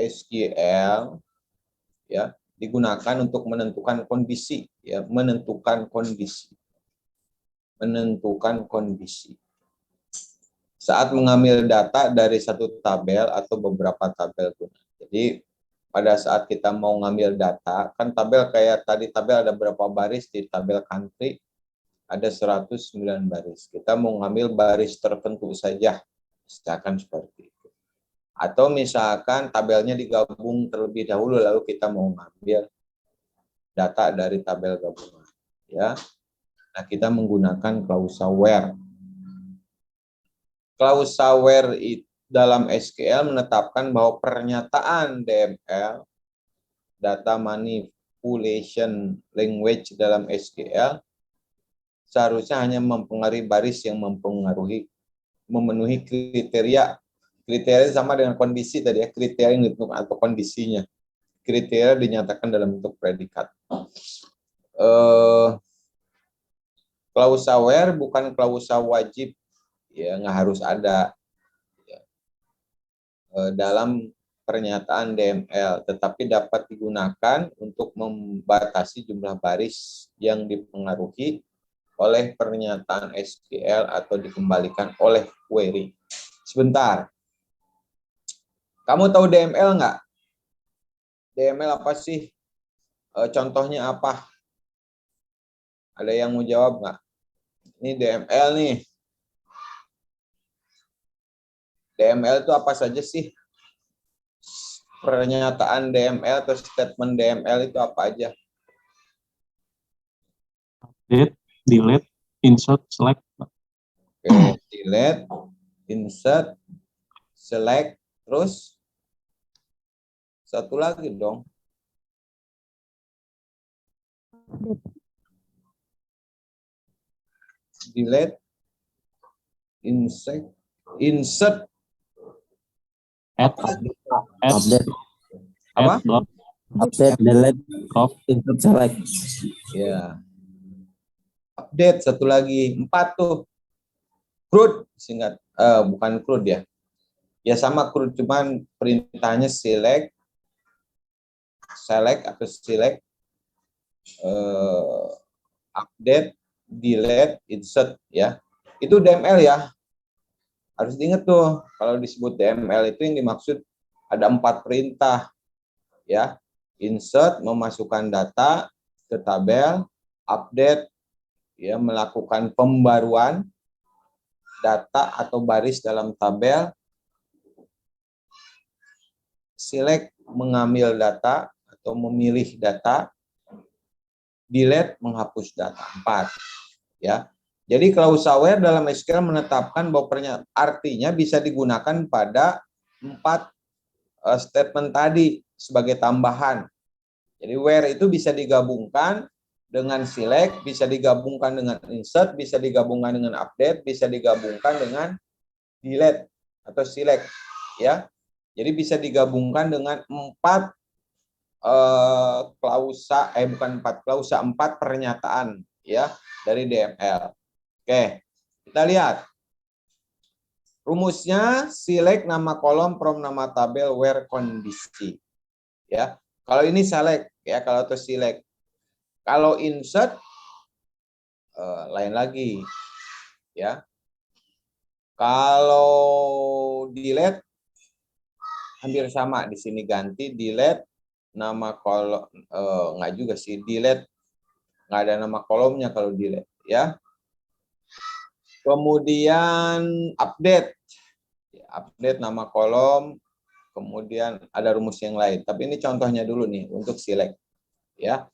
SQL ya digunakan untuk menentukan kondisi ya, menentukan kondisi saat mengambil data dari satu tabel atau beberapa tabel. Jadi pada saat kita mau ngambil data, kan tabel kayak tadi tabel ada berapa baris di tabel country, ada 109 baris. Kita mau ngambil baris tertentu saja, misalkan seperti itu. Atau misalkan tabelnya digabung terlebih dahulu, lalu kita mau ngambil data dari tabel gabungan. Ya, nah kita menggunakan klausa where. Klausa where dalam SQL menetapkan bahwa pernyataan DML, data manipulation language dalam SQL, seharusnya hanya mempengaruhi baris yang memenuhi kriteria sama dengan kondisi tadi ya, kriteria atau kondisinya. Kriteria dinyatakan dalam bentuk predikat. Klausa where bukan klausa wajib, ya nggak harus ada ya, dalam pernyataan DML, tetapi dapat digunakan untuk membatasi jumlah baris yang dipengaruhi oleh pernyataan SQL atau dikembalikan oleh query. Sebentar, kamu tahu DML nggak? DML apa sih? Contohnya apa? Ada yang mau jawab nggak? Ini DML nih. DML itu apa saja sih? Pernyataan DML atau statement DML itu apa aja? Update, delete, insert, select. Oke, delete, insert, select, terus satu lagi dong. Delete, insert, Add, Update, apa? update, delete, insert, select. Ya. Update satu lagi, 4 tuh. CRUD singkat, bukan CRUD ya. Ya sama CRUD, cuman perintahnya select atau select, update, delete, insert ya. Itu DML ya. Harus diingat tuh, kalau disebut DML itu yang dimaksud ada 4 perintah ya. Insert memasukkan data ke tabel, update ya melakukan pembaruan data atau baris dalam tabel, select mengambil data atau memilih data, delete menghapus data. 4 ya. Jadi klausa where dalam SQL menetapkan bahwa artinya bisa digunakan pada 4 statement tadi sebagai tambahan. Jadi where itu bisa digabungkan dengan select, bisa digabungkan dengan insert, bisa digabungkan dengan update, bisa digabungkan dengan delete atau select ya. Jadi bisa digabungkan dengan 4 klausa, bukan 4 klausa, 4 pernyataan ya dari DML. Oke, kita lihat. Rumusnya select nama kolom from nama tabel where kondisi. Ya. Kalau ini select ya, kalau itu select. Kalau insert lain lagi. Ya. Kalau delete hampir sama, di sini ganti delete nama kolom, enggak juga sih, delete enggak ada nama kolomnya kalau delete ya. Kemudian update nama kolom, kemudian ada rumus yang lain. Tapi ini contohnya dulu nih untuk select ya.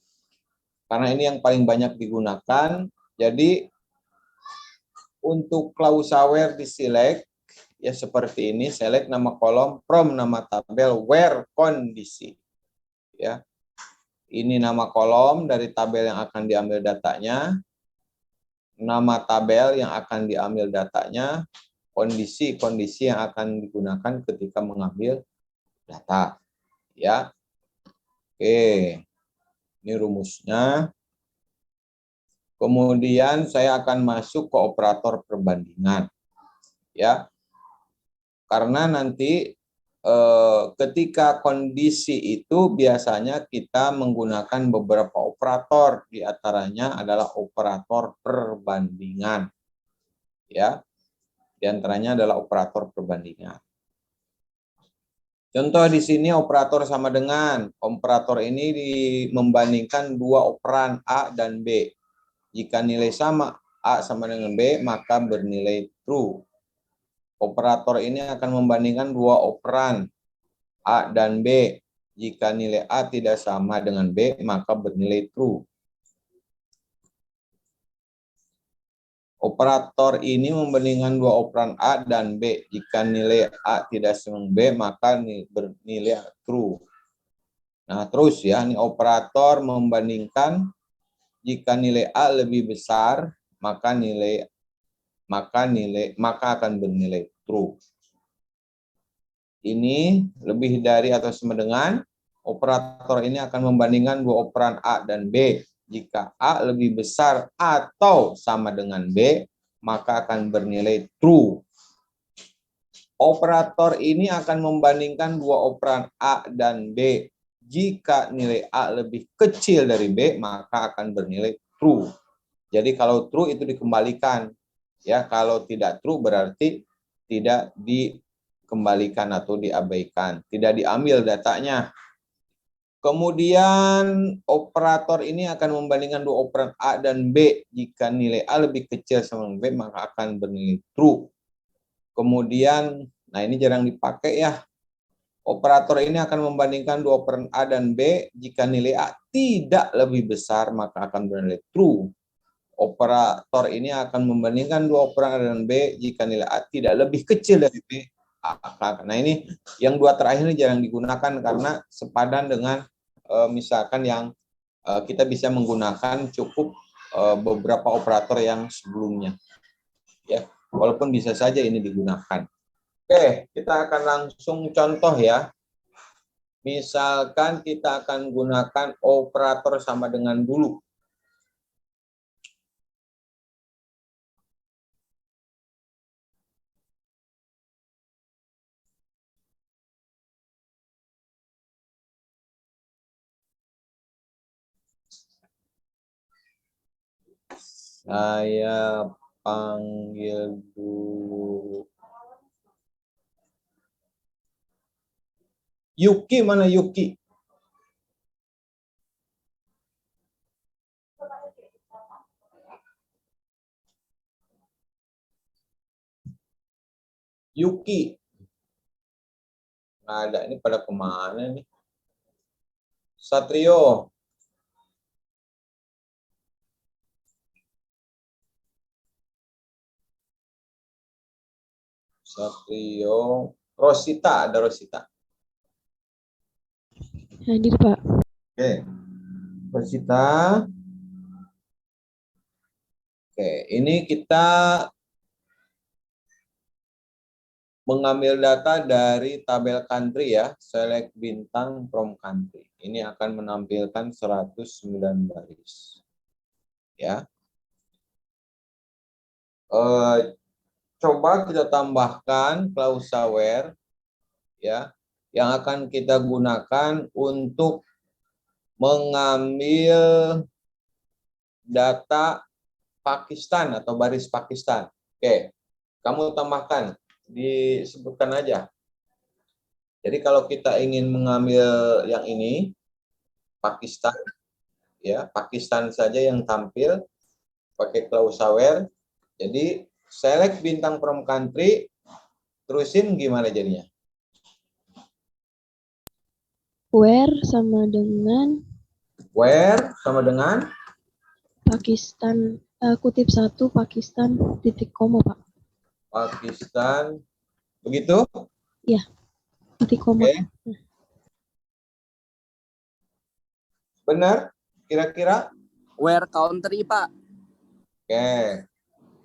Karena ini yang paling banyak digunakan. Jadi untuk klausa where di select ya seperti ini, select nama kolom from nama tabel where kondisi. Ya. Ini nama kolom dari tabel yang akan diambil datanya. Nama tabel yang akan diambil datanya, kondisi yang akan digunakan ketika mengambil data. Ya. Oke. Ini rumusnya. Kemudian saya akan masuk ke operator perbandingan. Ya. Karena nanti ketika kondisi itu biasanya kita menggunakan beberapa operator, di antaranya adalah operator perbandingan. Ya, di antaranya adalah operator perbandingan. Contoh di sini operator sama dengan, operator ini membandingkan dua operan A dan B. Jika nilai sama, A sama dengan B, maka bernilai true. Operator ini akan membandingkan dua operan A dan B. Jika nilai A tidak sama dengan B, maka bernilai true. Operator ini membandingkan dua operan A dan B. Jika nilai A tidak sama dengan B, maka bernilai true. Nah, terus ya, ini operator membandingkan jika nilai A lebih besar, maka akan bernilai true. Ini lebih dari atau sama dengan, operator ini akan membandingkan dua operan A dan B. Jika A lebih besar atau sama dengan B, maka akan bernilai true. Operator ini akan membandingkan dua operan A dan B. Jika nilai A lebih kecil dari B, maka akan bernilai true. Jadi kalau true itu dikembalikan. Ya, kalau tidak true berarti tidak dikembalikan atau diabaikan, tidak diambil datanya. Kemudian operator ini akan membandingkan dua operan A dan B. Jika nilai A lebih kecil sama B, maka akan bernilai true. Kemudian, nah ini jarang dipakai ya. Operator ini akan membandingkan dua operan A dan B. Jika nilai A tidak lebih besar, maka akan bernilai true. Operator ini akan membandingkan dua operan A dan B. Jika nilai A tidak lebih kecil dari B. Nah ini yang dua terakhir ini jarang digunakan karena sepadan dengan misalkan yang kita bisa menggunakan cukup beberapa operator yang sebelumnya. Ya, walaupun bisa saja ini digunakan. Oke, kita akan langsung contoh ya. Misalkan kita akan gunakan operator sama dengan dulu. Saya panggil dulu. Yuki, mana Yuki? Yuki. Nggak ada, ini pada kemana nih? Satrio. Satrio. Rosita, ada Rosita. Hadir, Pak. Oke. Rosita. Oke, ini kita mengambil data dari tabel country ya, select bintang from country. Ini akan menampilkan 109 baris. Ya. Coba kita tambahkan klausa where ya, yang akan kita gunakan untuk mengambil data Pakistan atau baris Pakistan. Oke, kamu tambahkan, disebutkan aja. Jadi kalau kita ingin mengambil yang ini, Pakistan, ya Pakistan saja yang tampil pakai klausa where. Jadi select bintang from country, terusin gimana jadinya? Where sama dengan Pakistan, kutip 1 Pakistan titik koma, Pak. Pakistan, begitu? Ya, titik koma. Oke. Benar? Kira-kira? Where country, Pak? Oke.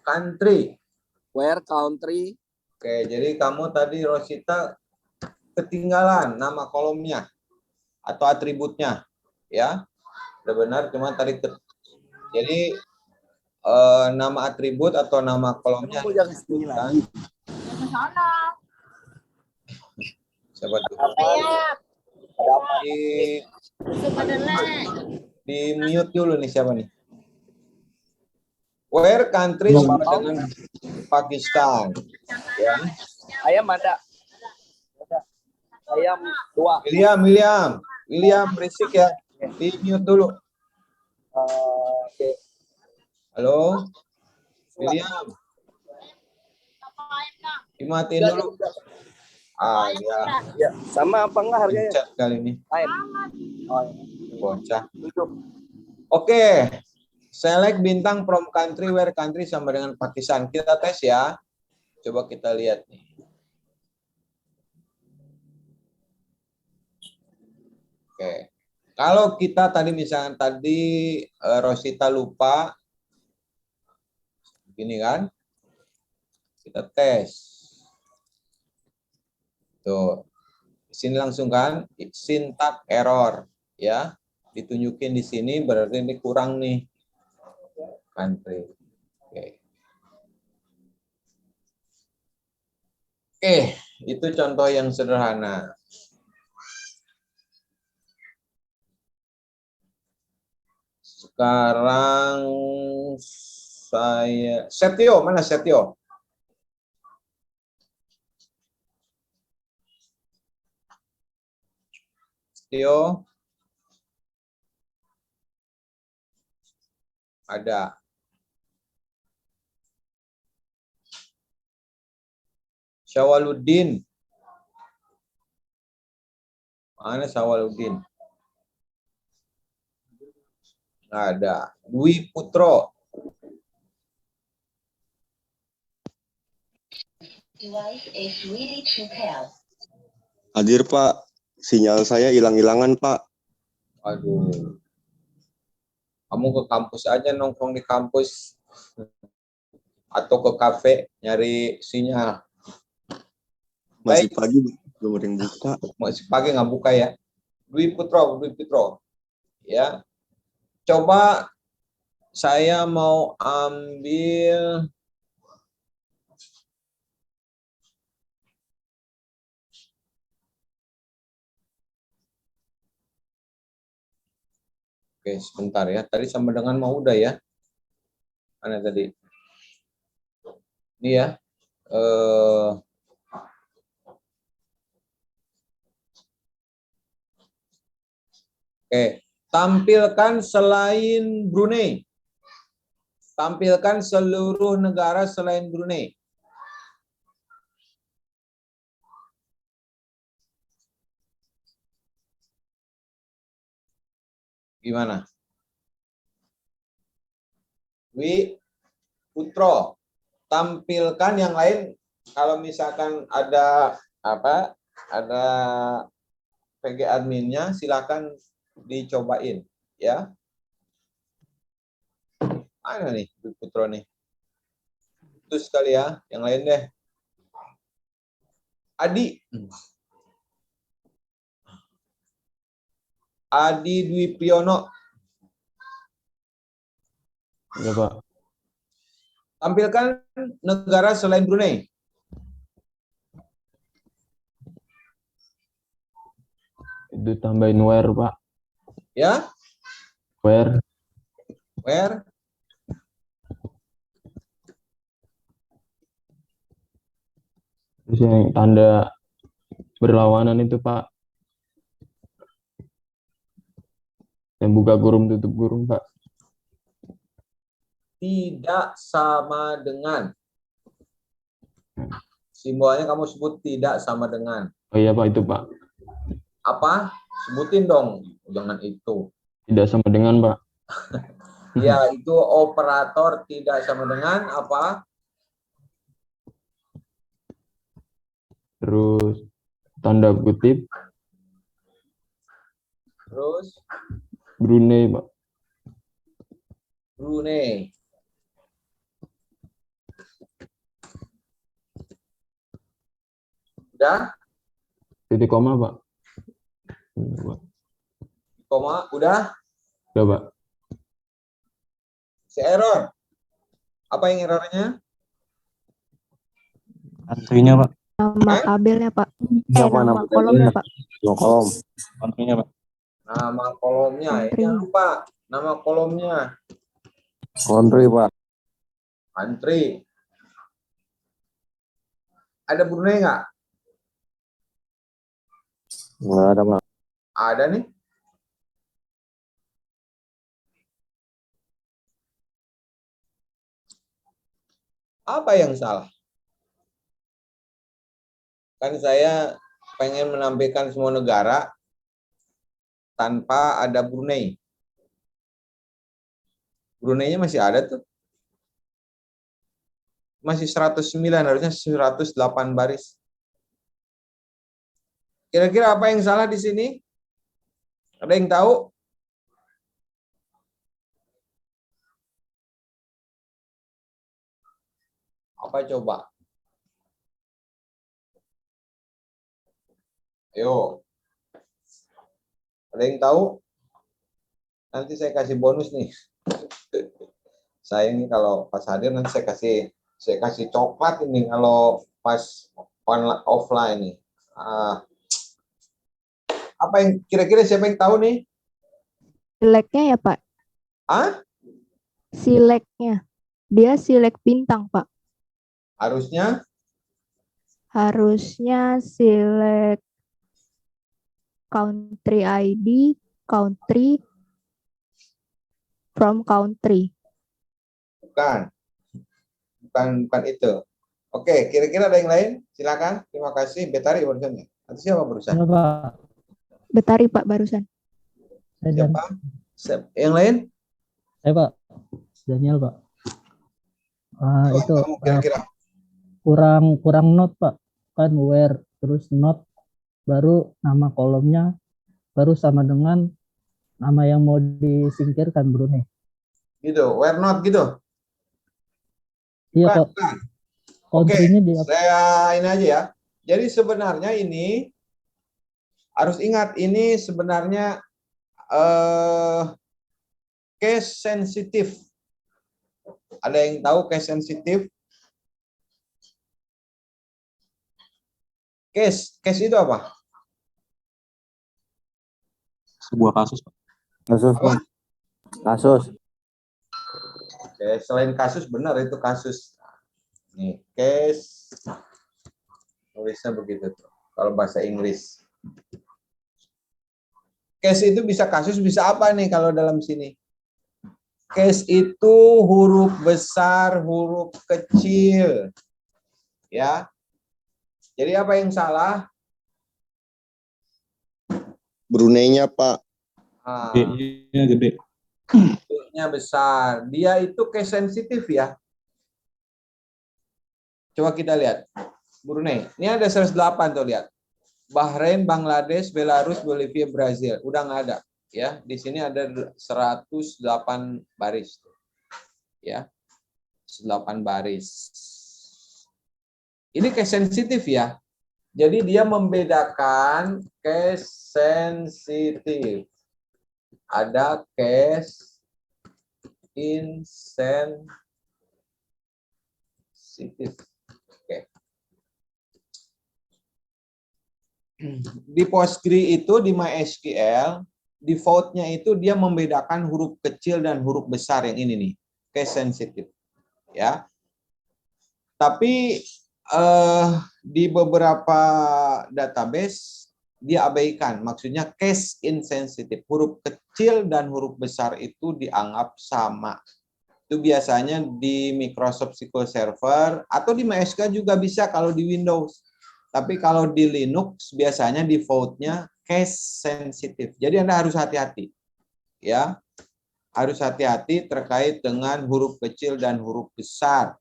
Country. Where country? Oke, jadi kamu tadi Rosita ketinggalan nama kolomnya atau atributnya, ya. Udah benar, cuma tadi jadi nama atribut atau nama kolomnya. Siapa tuh? Di mute dulu nih siapa nih? Where country sama dengan Pakistan. Ya. Ayam ada. Ayam 2. William berisik ya. Di mute dulu. Oke. Halo, William. Dimatiin dulu. Ah ya, Ya, sama apa enggak harganya? pencet kali ini. Lain. Oh, iya. Bocah. 7. Oke, select bintang from country where country sama dengan Pakistan. Kita tes ya. Coba kita lihat nih. Oke. Kalau kita tadi misalnya Rosita lupa gini kan. Kita tes. Tuh. Di sini langsung kan syntax error ya. Ditunjukin di sini berarti ini kurang nih. Country. Oke. Itu contoh yang sederhana. Sekarang Setio, mana Setio? Setio. Ada. Syawaluddin. Mana Syawaluddin? Nggak ada. Dwi Putro. Hadir Pak, sinyal saya hilang-hilangan Pak. Aduh. Kamu ke kampus aja, nongkrong di kampus. Atau ke kafe, nyari sinyal. Masih Baik. pagi, belum ada yang buka. Masih pagi nggak buka ya. Dwi Putro. Ya. Coba saya mau ambil Oke, sebentar ya. Tadi sama dengan mau udah ya. Mana tadi? Ini ya. Oke. Tampilkan selain Brunei. Tampilkan seluruh negara selain Brunei. Gimana? Dwi Putro. Tampilkan yang lain. Kalau misalkan ada ada PG adminnya, silakan dicobain ya. Mana nih Dwi Putro nih? Itu sekali ya, yang lain deh. Adi Dwi Priyono. Ya Pak. Tampilkan negara selain Brunei. Itu tambahin where Pak. Ya, Where. where? Terus yang tanda berlawanan itu Pak. Yang buka kurung tutup kurung Pak. Tidak sama dengan. Simbolnya kamu sebut tidak sama dengan. Oh iya Pak, itu Pak. Apa? Sebutin dong. Jangan itu. Tidak sama dengan Pak. Ya, itu operator tidak sama dengan apa? Terus tanda kutip Terus Brunei Pak. Brunei. Udah? Titik koma Pak. Koma, udah? Udah Pak. Si error. Apa yang errornya? Country-nya Pak. Nama Hah? tabelnya, Pak. Siapa Nama nama kolomnya, Pak. kolom? Country-nya, Pak. Nama kolomnya, Country. jangan lupa nama kolomnya. Country, Pak. Country. Ada Brunei nggak? Nggak ada, Pak. Ada nih. Apa yang salah? Kan saya pengen menampilkan semua negara tanpa ada Brunei. Brunei-nya masih ada tuh. Masih 109, harusnya 108 baris. Kira-kira apa yang salah di sini? Ada yang tahu? Apa coba? Ayo. Ada yang tahu? Nanti saya kasih bonus nih. Saya ini kalau pas hadir nanti saya kasih coklat ini kalau pas offline nih. Apa yang kira-kira siapa yang tahu nih? Sileknya ya, Pak. Ah? Sileknya. Dia silek bintang, Pak. Harusnya Silek country ID, country, from country. bukan. Bukan itu. Oke, kira-kira ada yang lain? Silakan. Terima kasih. Betari barusan ya. Nanti siapa barusan? Pak. Betari, Pak, barusan. Siapa? Yang lain? Saya Pak, Daniel Pak. Itu Kamu kira-kira. kurang not Pak, kan where terus not baru nama kolomnya baru sama dengan nama yang mau disingkirkan Brunei. Gitu. Where not gitu. Iya Bukan, Pak, bukan. country-nya di Saya ini aja ya. Jadi sebenarnya ini harus ingat ini sebenarnya case sensitif. Ada yang tahu case sensitif? Case itu apa? Sebuah kasus, Pak. Kasus, Apa? Pak. Kasus. Oke, selain kasus benar itu kasus. Nih, case tulisnya begitu tuh. Kalau bahasa Inggris. Case itu bisa kasus, bisa apa nih kalau dalam sini? Case itu huruf besar, huruf kecil. Ya. Jadi apa yang salah? Brunei-nya, Pak. D-nya gede. Nya besar. Dia itu case sensitif ya. Coba kita lihat. Brunei. Ini ada 108 tuh lihat. Bahrain, Bangladesh, Belarus, Bolivia, Brazil. Udah nggak ada. Ya, di sini ada 108 baris. Ya. 108 baris. Ini case sensitif ya. Jadi dia membedakan case sensitif. Ada case insensitif. Oke. Di Postgre itu di MySQL default-nya itu dia membedakan huruf kecil dan huruf besar yang ini nih, case sensitif. Ya. Tapi di beberapa database dia abaikan, maksudnya case insensitive. Huruf kecil dan huruf besar itu dianggap sama. Itu biasanya di Microsoft SQL Server atau di MySQL juga bisa kalau di Windows. Tapi kalau di Linux biasanya default-nya case sensitive. Jadi Anda harus hati-hati. Ya. Harus hati-hati terkait dengan huruf kecil dan huruf besar.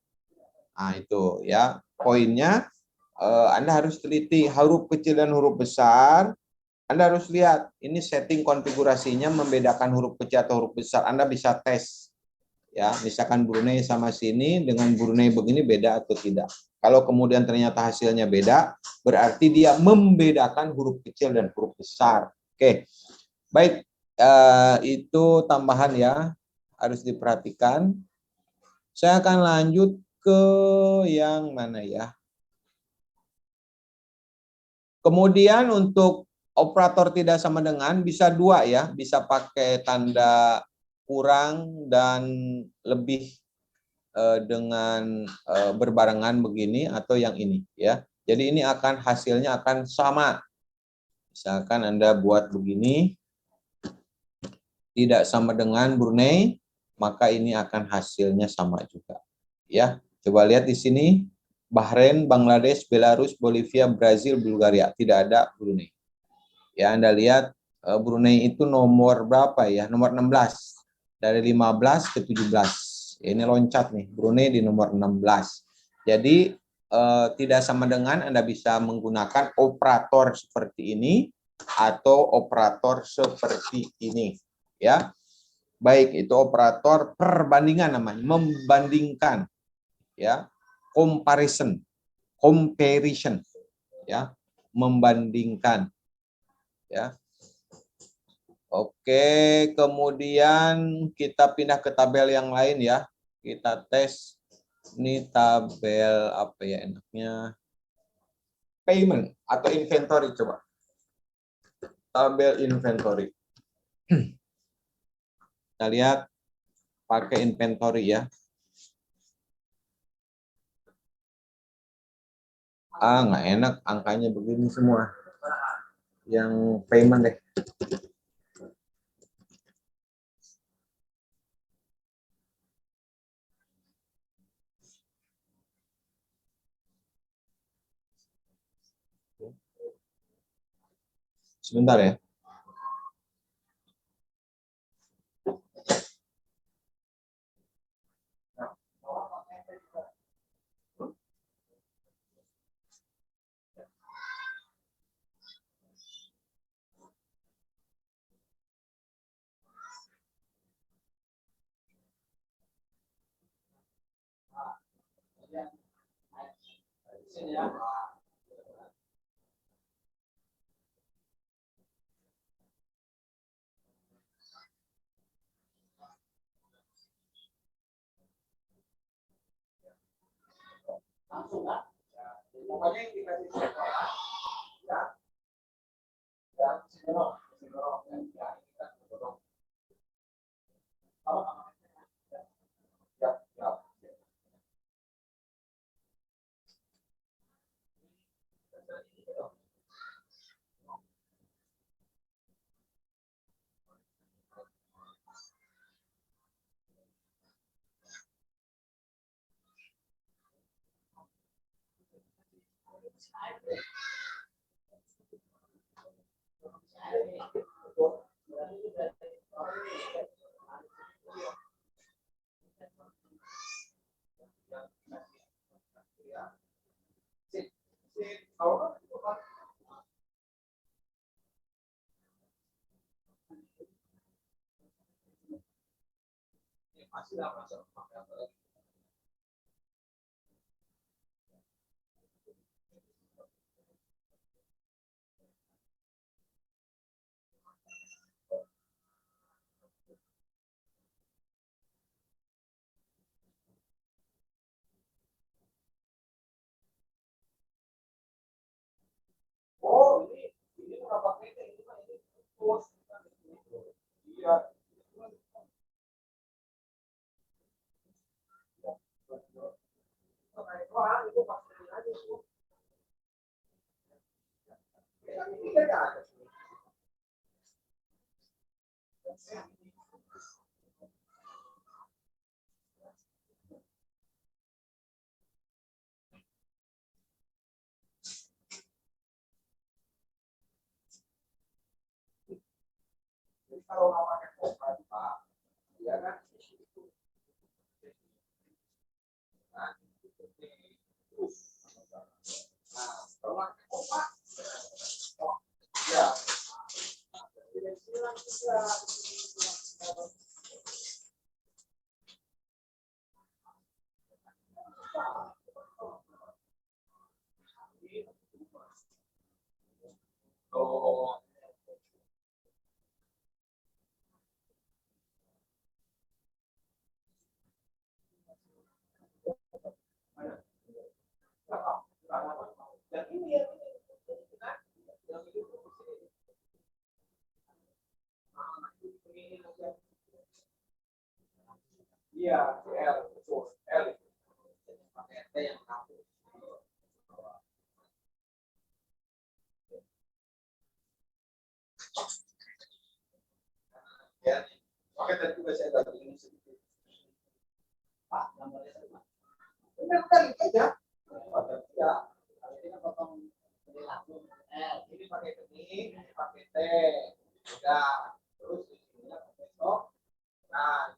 Nah, itu ya. Poinnya Anda harus teliti huruf kecil dan huruf besar. Anda harus lihat ini setting konfigurasinya membedakan huruf kecil atau huruf besar. Anda bisa tes ya, misalkan Brunei sama sini dengan Brunei begini beda atau tidak. Kalau kemudian ternyata hasilnya beda, berarti dia membedakan huruf kecil dan huruf besar. Oke, baik, itu tambahan ya, harus diperhatikan. Saya akan lanjut ke yang mana ya? Kemudian untuk operator tidak sama dengan bisa dua ya, bisa pakai tanda kurang dan lebih dengan berbarengan begini atau yang ini ya. Jadi ini akan hasilnya akan sama. Misalkan Anda buat begini tidak sama dengan Brunei, maka ini akan hasilnya sama juga. Ya, coba lihat di sini Bahrain, Bangladesh, Belarus, Bolivia, Brazil, Bulgaria, tidak ada Brunei. Ya, Anda lihat Brunei itu nomor berapa ya? Nomor 16. Dari 15 ke 17. Ini loncat nih, Brunei di nomor 16. Jadi tidak sama dengan Anda bisa menggunakan operator seperti ini atau operator seperti ini. Ya, baik itu operator perbandingan namanya, membandingkan, ya, comparison, ya, membandingkan, ya. Oke, kemudian kita pindah ke tabel yang lain ya. Kita tes ini tabel apa ya enaknya? Payment atau inventory coba. Tabel inventory. Kita lihat pakai inventory ya. Nggak enak angkanya begini semua. Yang payment deh. Sebentar ya. Pokoknya yang dikasih sekolah, ya. Oh, ini berapa kita ini post. Iya. Itu pasti aja. Ini enggak ada. Kalau nggak pakai koper, Pak, ya kan? Nah, kalau pakai koper, ya. Oh. Dan ini yang Iya, L, betul. L. Pakai T yang hapus. Ya, pakai tadi juga saya dapat ini sedikit. Pak, gambarnya sama. Benar gitu aja. Ya, kalau ini kan potong ini langsung L. Ini pakai kening, ini pakai T. Udah, terus di sini pakai sok. Nah,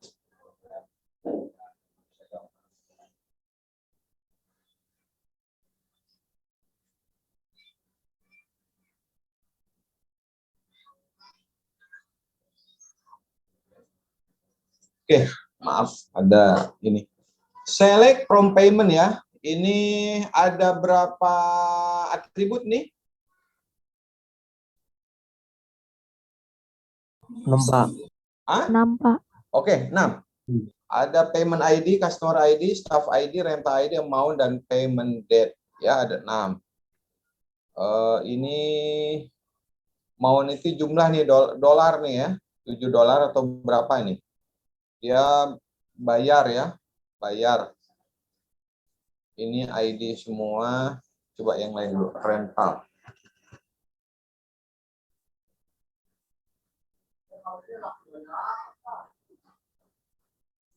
oke, maaf ada ini. Select from payment ya. Ini ada berapa atribut nih? 6 Pak. 6, Pak. Oke, 6. Ada payment ID, customer ID, staff ID, rental ID, amount, dan payment date. Ya, ada 6. Ini mau itu jumlah nih dolar nih ya. $7 atau berapa ini? Dia bayar ya. Bayar. Ini ID semua. Coba yang lain dulu. Rental.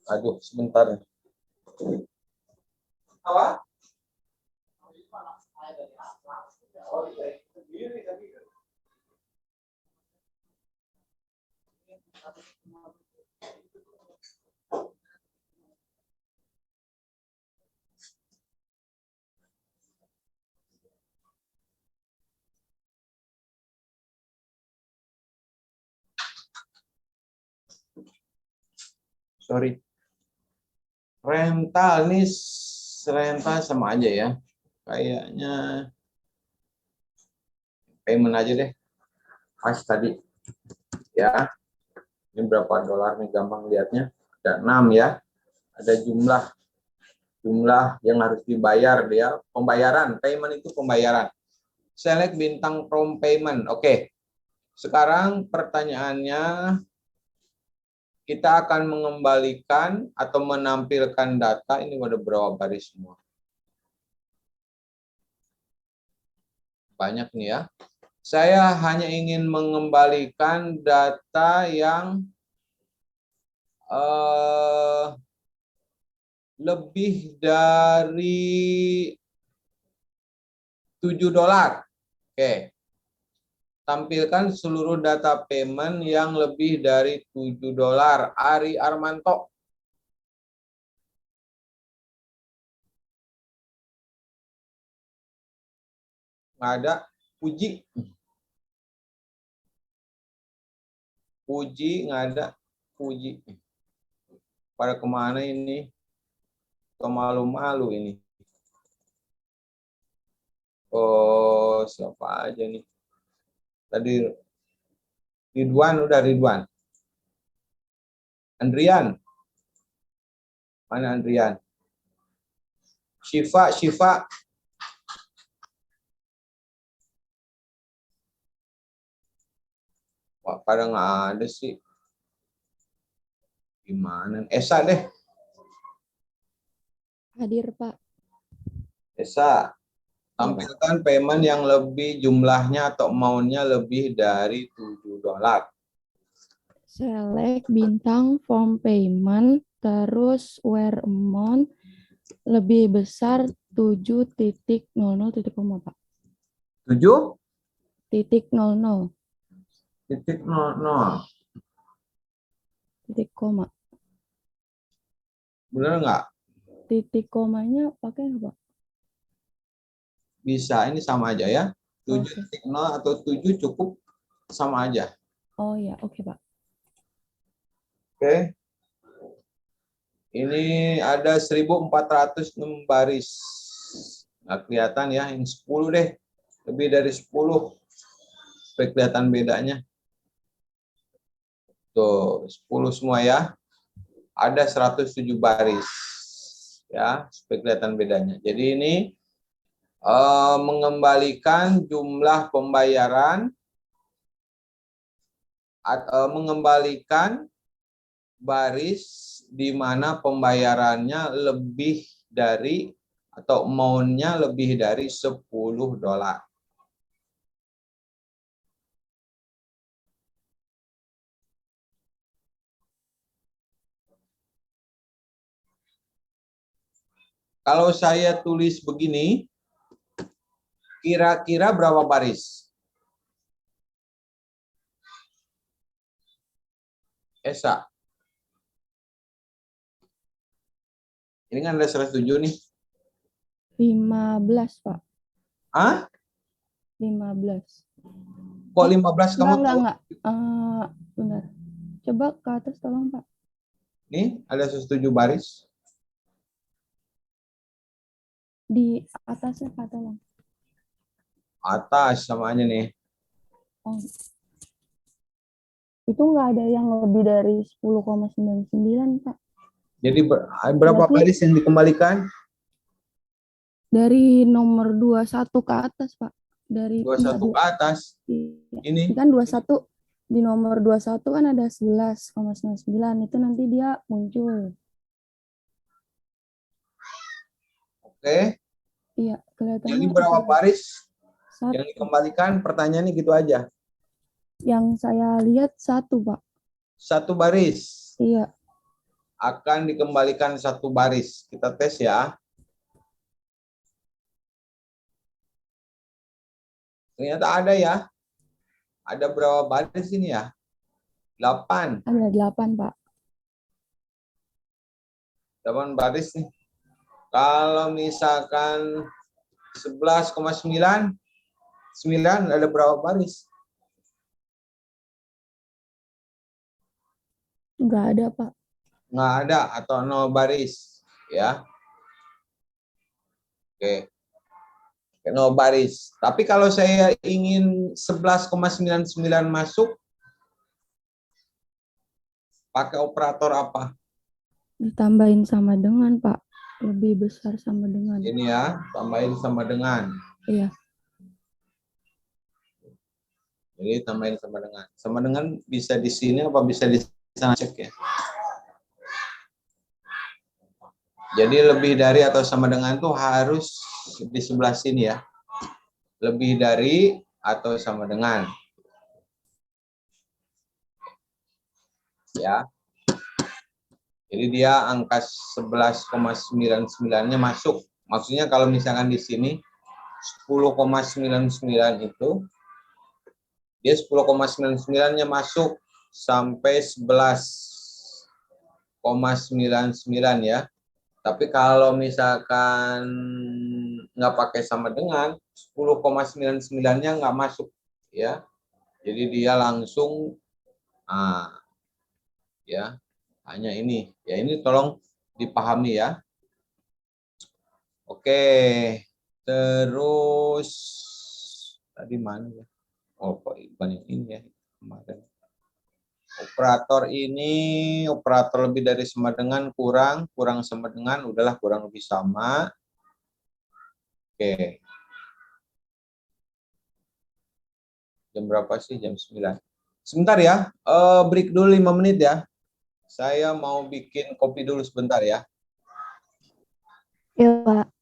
Aduh, sebentar. Apa? Sorry. Rental nih, rental sama aja ya. Kayaknya payment aja deh. Pas tadi. Ya. Ini berapa dolar nih, gampang lihatnya. Ada 6 ya. Ada jumlah yang harus dibayar dia. Pembayaran, payment itu pembayaran. Select bintang from payment. Oke. Sekarang pertanyaannya, kita akan mengembalikan atau menampilkan data. Ini ada berapa baris semua? Banyak nih ya. Saya hanya ingin mengembalikan data yang lebih dari $7. Oke. Tampilkan seluruh data payment yang lebih dari $7. Ari Armanto. Nggak ada. Puji. Puji nggak ada. Puji. Pada kemana ini? Malu-malu ini. Oh, siapa aja nih? Tadi Ridwan, udah Ridwan. Andrian. Mana Andrian? Syifa. Wah, pada nggak ada sih. Gimana? Esa deh. Hadir, Pak. Esa. Tampilkan payment yang lebih jumlahnya atau amount-nya lebih dari $7. Select bintang form payment, terus where amount lebih besar 7.00 titik koma, Pak. 7.00. 7.00 titik koma. Bener nggak? Titik komanya pakai apa? Bisa, ini sama aja ya. 7.0 atau 7 cukup, sama aja. Oh ya, oke, Pak. Oke. Ini ada 1.406 baris. Nggak kelihatan ya, yang 10 deh. Lebih dari 10. Supaya kelihatan bedanya. Tuh, 10 semua ya. Ada 107 baris. Ya, supaya kelihatan bedanya. Jadi ini mengembalikan jumlah pembayaran mengembalikan baris di mana pembayarannya lebih dari atau amount-nya lebih dari $10. Kalau saya tulis begini, kira-kira berapa baris? Esa. Ini kan ada 107 nih. 15, Pak. Hah? 15. Kok 15 kamu tahu? Enggak. Bentar. Coba ke atas tolong, Pak. Nih, ada 107 baris. Di atasnya, Pak, tolong. Atas samanya nih. Oh. Itu nggak ada yang lebih dari 10,99, Pak. Jadi berapa Berarti- baris yang dikembalikan? Dari nomor 21 ke atas, Pak. Dari 21 ke atas. Iya. Ini. Kan 21 di nomor 21 kan ada 11,99. Itu nanti dia muncul. Oke. Iya, kelihatannya. Jadi berapa baris Satu. yang dikembalikan? Pertanyaannya gitu aja. Yang saya lihat 1, Pak. 1 baris. Iya. Akan dikembalikan 1 baris. Kita tes ya. Ternyata ada ya. Ada berapa baris ini ya? 8. Ada 8, Pak. 8 baris nih. Kalau misalkan 11,9, 9 ada berapa baris? Nggak ada, Pak. Nggak ada atau 0 baris. Ya. Oke. 0 baris. Tapi kalau saya ingin 11,99 masuk, pakai operator apa? Ditambahin sama dengan, Pak. Lebih besar sama dengan. Ini ya, tambahin sama dengan. Iya. Jadi tambahin sama dengan. Sama dengan bisa di sini apa bisa di sana, cek ya. Jadi lebih dari atau sama dengan itu harus di sebelah sini ya. Lebih dari atau sama dengan. Ya. Jadi dia angka 11,99-nya masuk. Maksudnya kalau misalkan di sini 10,99 itu dia 10,99-nya masuk sampai 11,99 ya. Tapi kalau misalkan nggak pakai sama dengan 10,99-nya nggak masuk ya. Jadi dia langsung ya hanya ini. Ya ini tolong dipahami ya. Oke. Terus tadi mana ya? Oh, kok bukan yang ini ya kemarin. Operator lebih dari sama dengan, kurang sama dengan, udahlah kurang lebih sama. Oke. Jam berapa sih? Jam 9. Sebentar ya, break dulu 5 menit ya. Saya mau bikin kopi dulu sebentar ya. Iya, Pak.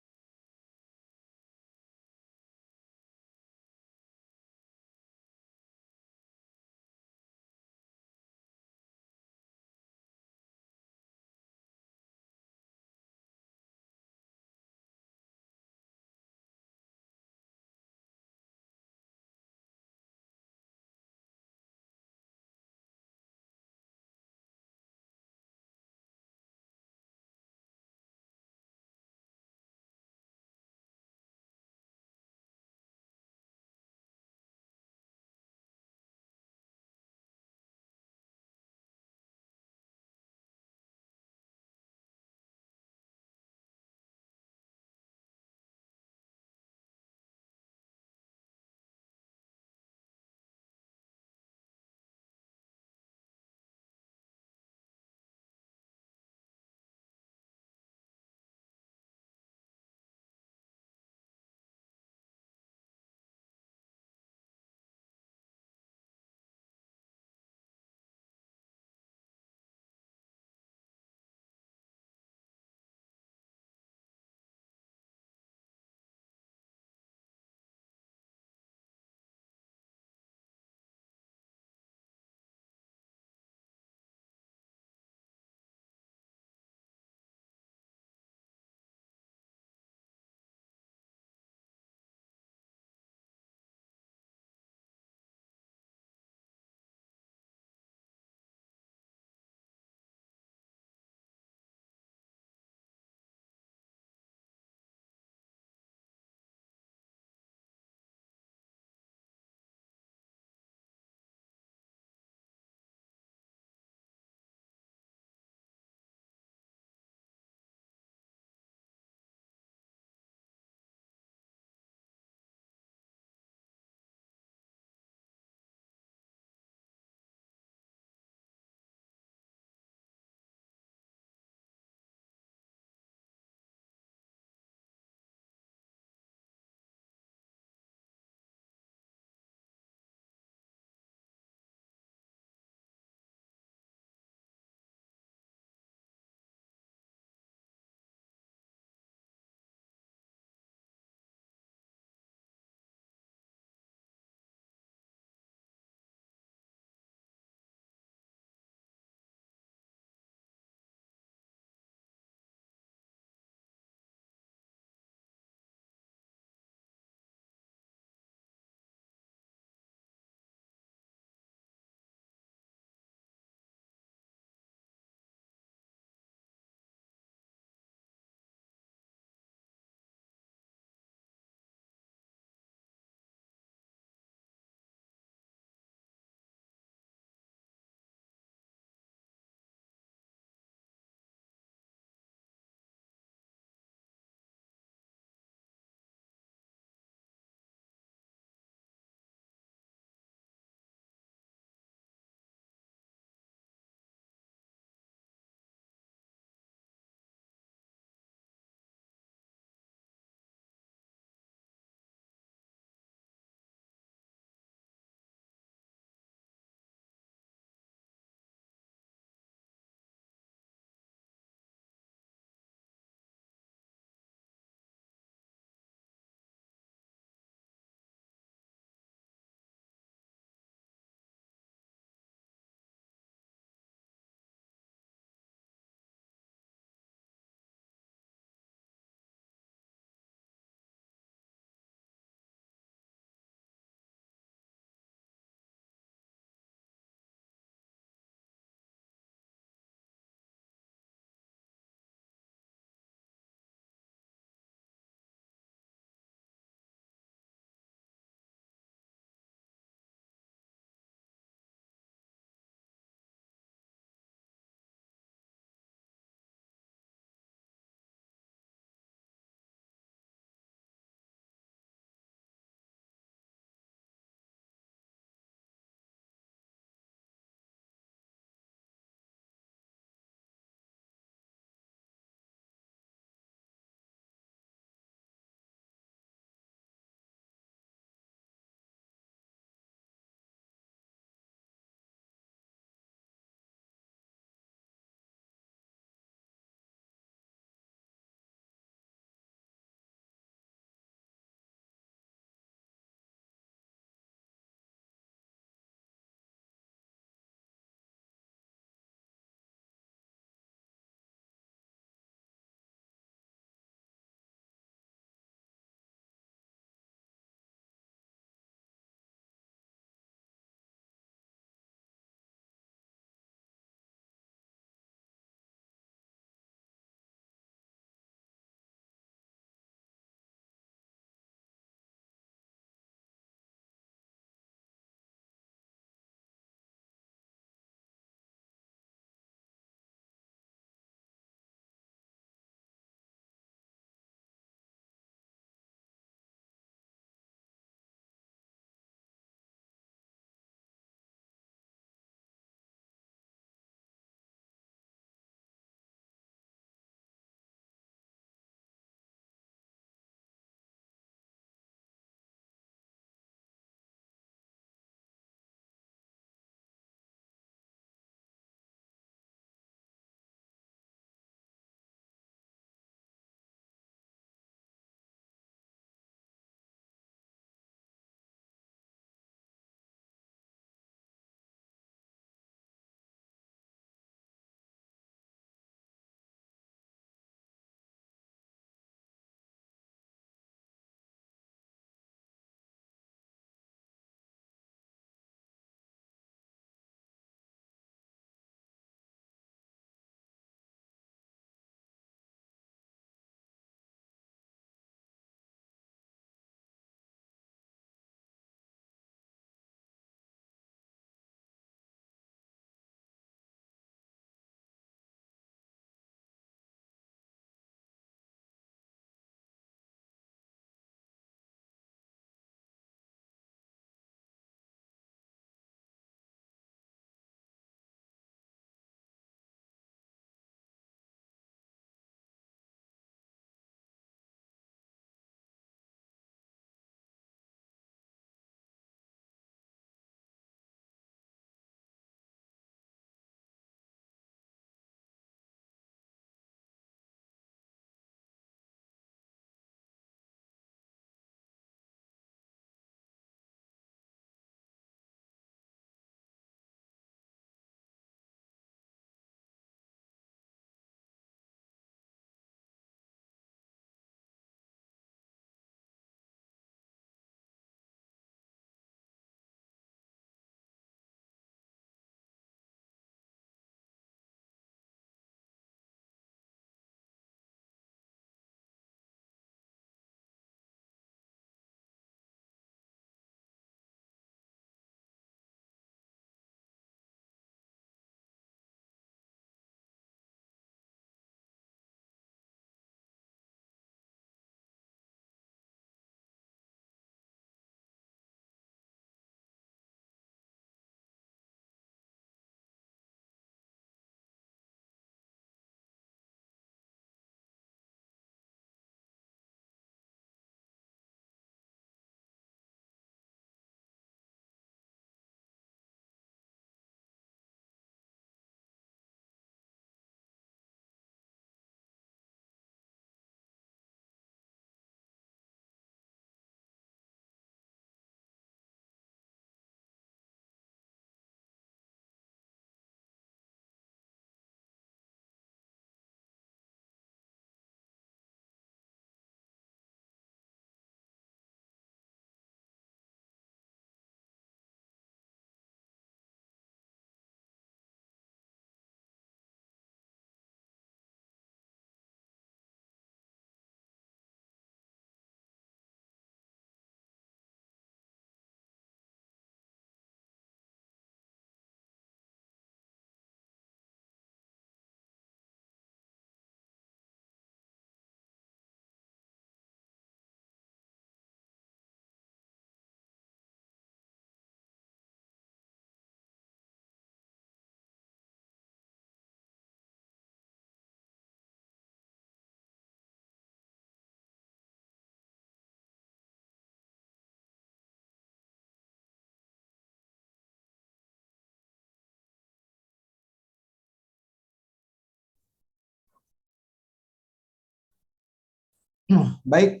Baik,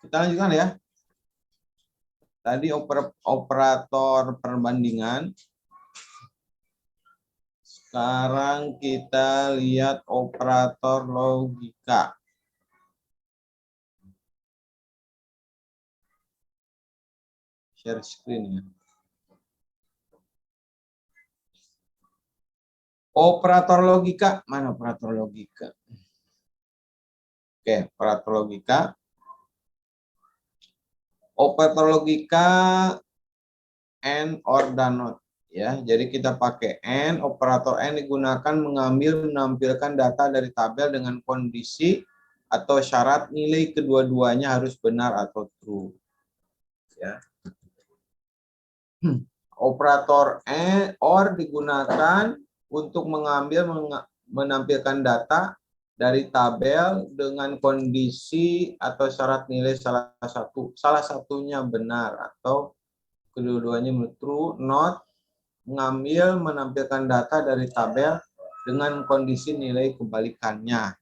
kita lanjutkan ya. Tadi operator perbandingan. Sekarang kita lihat operator logika. Share screen ya. Operator logika, mana operator logika? Oke, operator logika. Operator logika AND, OR, dan NOT. Ya, jadi kita pakai AND. Operator AND digunakan menampilkan data dari tabel dengan kondisi atau syarat nilai kedua-duanya harus benar atau true. Ya. Operator AND, OR digunakan untuk menampilkan data dari tabel dengan kondisi atau syarat nilai salah satunya benar atau kedua-duanya true. Not menampilkan data dari tabel dengan kondisi nilai kebalikannya.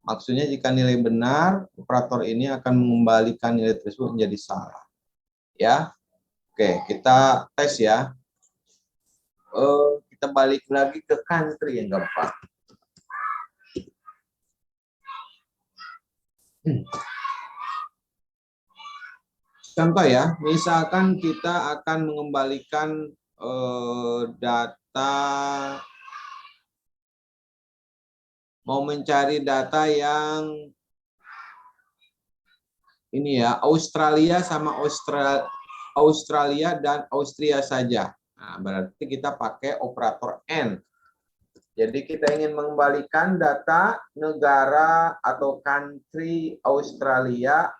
Maksudnya jika nilai benar, operator ini akan mengembalikan nilai tersebut menjadi salah. Ya, oke, kita tes ya. Kita balik lagi ke country yang gampang. Contoh ya, misalkan kita akan mengembalikan data, mau mencari data yang ini ya, Australia sama Australia dan Austria saja. Nah, berarti kita pakai operator AND. Jadi kita ingin mengembalikan data negara atau country Australia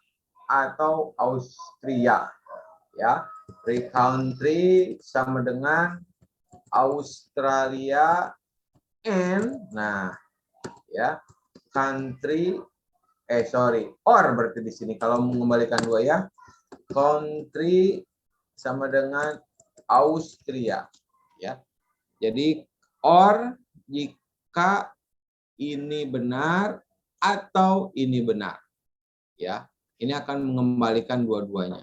atau Austria. Ya, country sama dengan Australia and, nah, ya, country, or berarti di sini kalau mengembalikan dua ya, country sama dengan Austria. Ya, jadi or jika ini benar atau ini benar, ya, ini akan mengembalikan dua-duanya.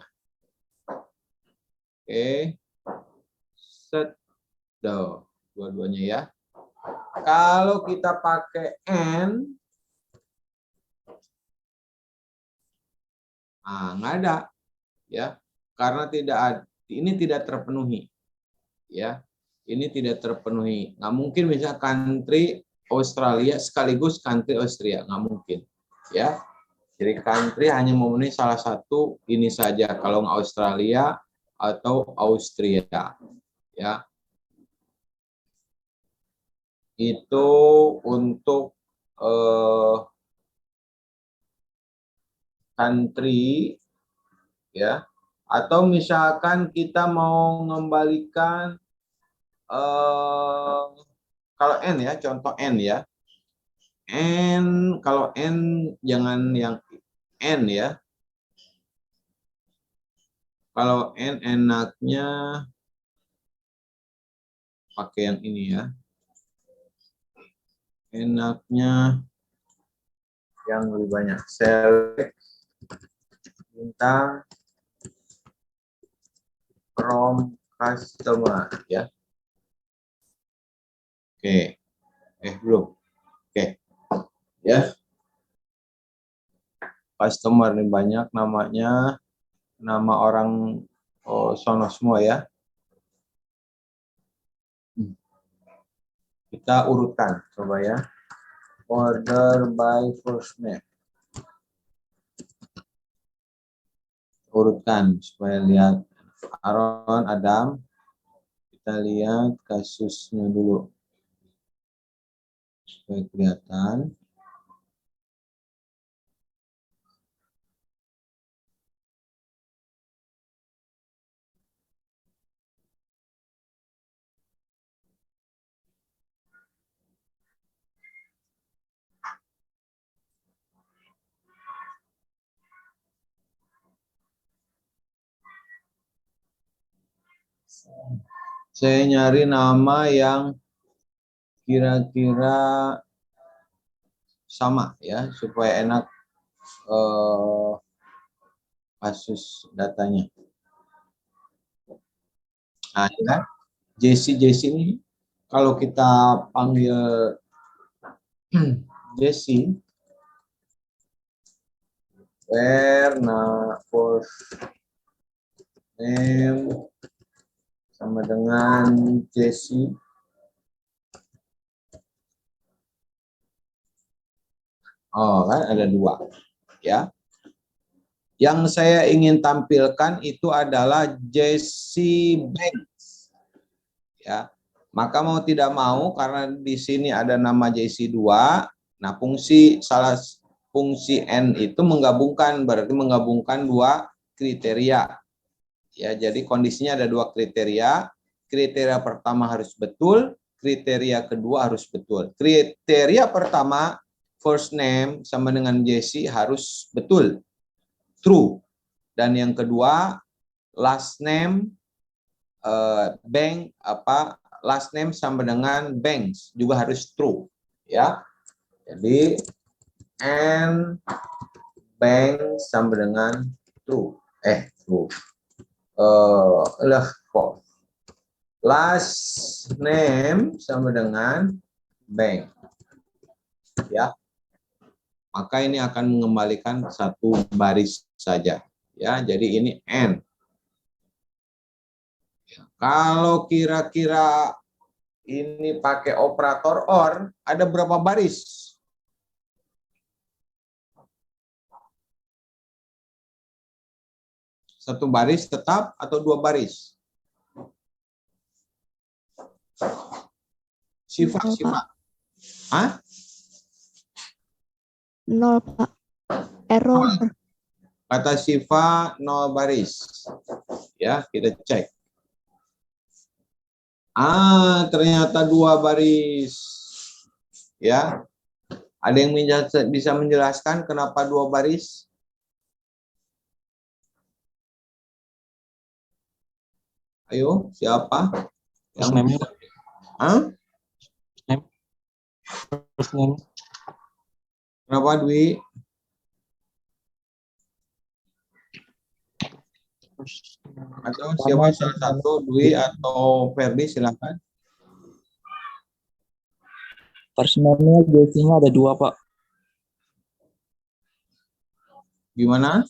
Oke, set, dua-duanya ya. Kalau kita pakai and, nggak ada, ya, karena ini tidak terpenuhi, ya. Ini tidak terpenuhi. Nggak mungkin bisa country Australia sekaligus country Austria. Nggak mungkin. Ya. Jadi country hanya memenuhi salah satu ini saja. Kalau nggak Australia atau Austria. Ya. Itu untuk country. Ya. Atau misalkan kita mau mengembalikan kalau N ya, contoh N ya. N, kalau N jangan yang N ya. Kalau N enaknya pakai yang ini ya. Enaknya yang lebih banyak. Select bintang from customer ya. Oke. Belum. Oke. Ya. Customer ini banyak namanya, nama orang sono semua ya. Kita urutkan coba ya. Order by first name. Urutkan supaya lihat Aaron, Adam. Kita lihat kasusnya dulu. Supaya kelihatan. Saya nyari nama yang kira-kira sama ya, supaya enak kasus datanya. Nah, ini kan JC ini kalau kita panggil JC, where first name sama dengan JC. Oh, kan ada dua, ya. Yang saya ingin tampilkan itu adalah JC Banks, ya. Maka mau tidak mau karena di sini ada nama JC 2, nah fungsi N itu menggabungkan, berarti menggabungkan dua kriteria. Ya, jadi kondisinya ada dua kriteria. Kriteria pertama harus betul, kriteria kedua harus betul. Kriteria pertama first name sama dengan JC harus betul, true. Dan yang kedua last name last name sama dengan Banks juga harus true, ya. Jadi and Banks sama dengan true. True. Last name sama dengan bank, ya. Maka ini akan mengembalikan satu baris saja, ya. Jadi ini N. Kalau kira-kira ini pakai operator OR, ada berapa baris? Satu baris tetap atau dua baris? Syifa. Hah? 0, Pak. Error. Kata Syifa 0 baris. Ya, kita cek. Ternyata 2 baris. Ya. Ada yang bisa menjelaskan kenapa 2 baris? Ayo, siapa? First name-nya, Pak. First name. Kenapa, Dwi? Atau siapa salah satu, Dwi atau Ferdi, silakan. First name-nya JC-nya ada 2, Pak. Gimana?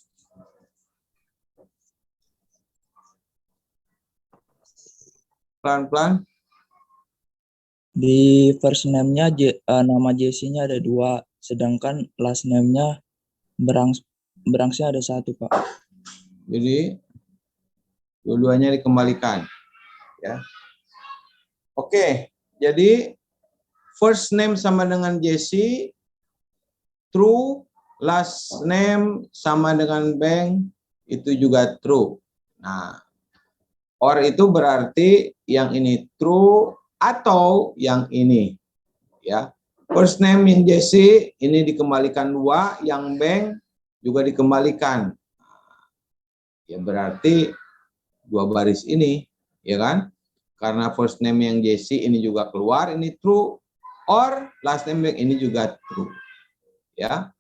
Pelan-pelan. Di first name-nya nama JC-nya ada 2, sedangkan last name-nya Branks-nya ada 1, Pak. Jadi dua-duanya dikembalikan, ya. Oke, jadi first name sama dengan JC, true, last name sama dengan bank, itu juga true. Nah, or itu berarti yang ini true atau yang ini, ya. First name yang JC ini dikembalikan 2, yang bank juga dikembalikan. Ya berarti 2 baris ini, ya kan? Karena first name yang JC ini juga keluar, ini true, or last name bank ini juga true, ya.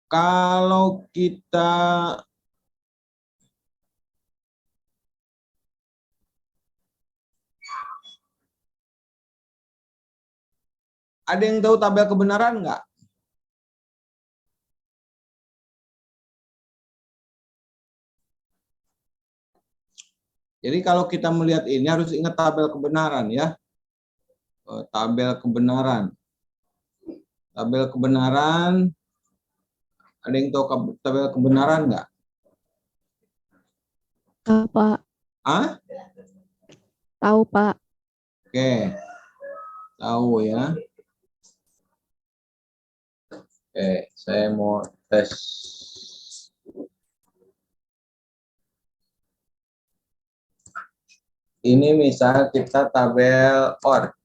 Kalau kita ada yang tahu tabel kebenaran nggak? Jadi kalau kita melihat ini harus ingat tabel kebenaran, ya. Tabel kebenaran. Tabel kebenaran. Ada yang tahu tabel kebenaran nggak? Tahu, Pak. Tahu, Pak. Oke. Tahu, ya. Oke, saya mau tes. Ini misal kita tabel OR.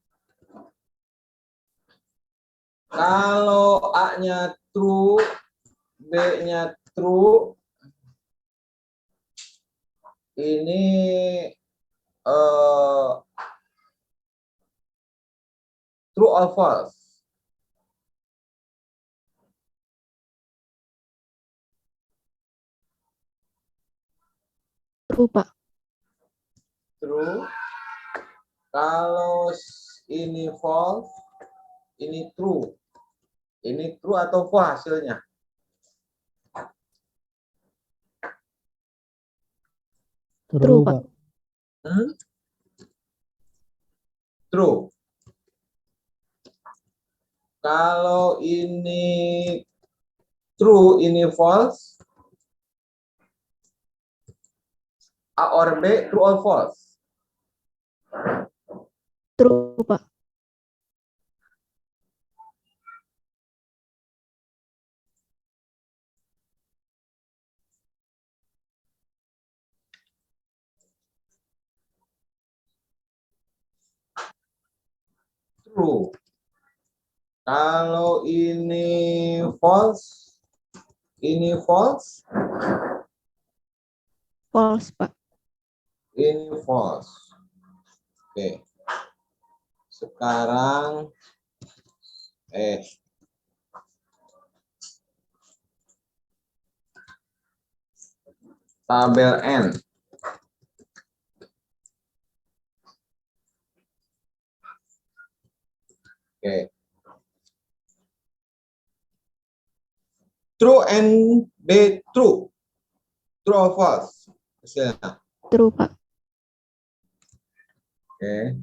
Kalau A-nya true, B-nya true, ini true or false? True, Pak. True. Kalau ini false, ini true. Ini true atau false hasilnya? True, Pak. Pak. True. Kalau ini true, ini false. A or B, true or false? True, Pak. True. Kalau ini false, ini false, False, Pak. ini false. Oke. Sekarang tabel N. Oke. True and B true. True or false? Hasilnya. True, Pak. Oke.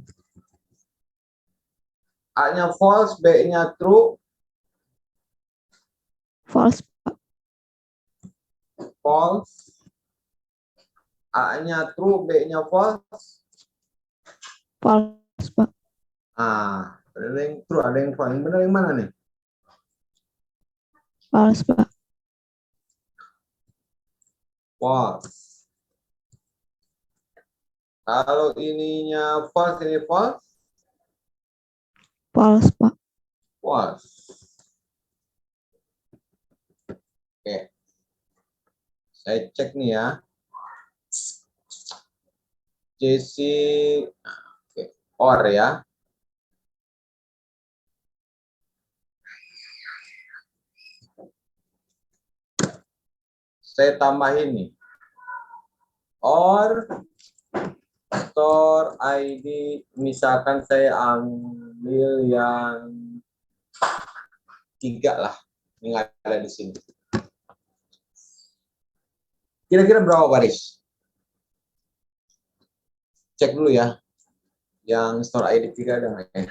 A-nya false, B-nya true. False, Pak. False. A-nya true, B-nya false. False, Pak. Ada yang true, ada yang false. Yang benar yang mana nih? False, Pak. False. Kalau ininya false, ini false. False, Pak. False. Oke. Saya cek nih ya. JC or ya. Saya tambahin nih. Or store ID, misalkan saya ambil yang 3 lah. Ini ada di sini. Kira-kira berapa baris? Cek dulu ya. Yang store ID 3 ada nggak ya?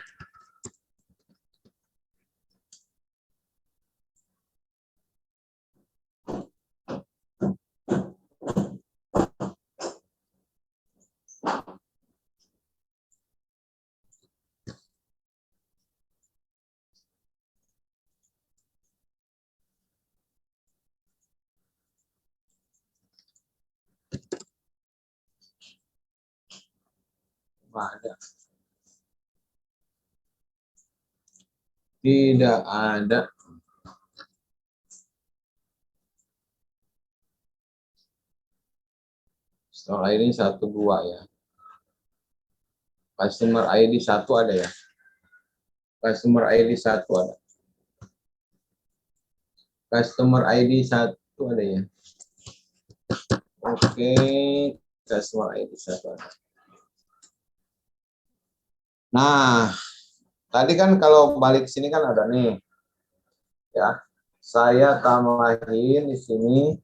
Nggak ada. Tidak ada. Store ID 1, 2 ya. Customer ID 1 ada ya. Customer ID 1 ada. Customer ID 1 ada ya. Oke, customer ID 1 ada. Nah, tadi kan kalau balik sini kan ada nih. Ya. Saya tambahin di sini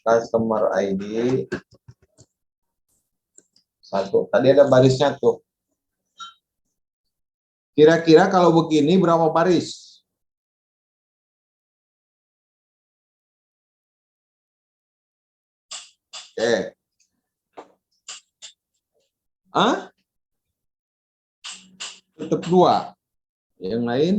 customer ID 1. Tadi ada barisnya tuh. Kira-kira kalau begini berapa baris? Oke. Tetap 2. Yang lain?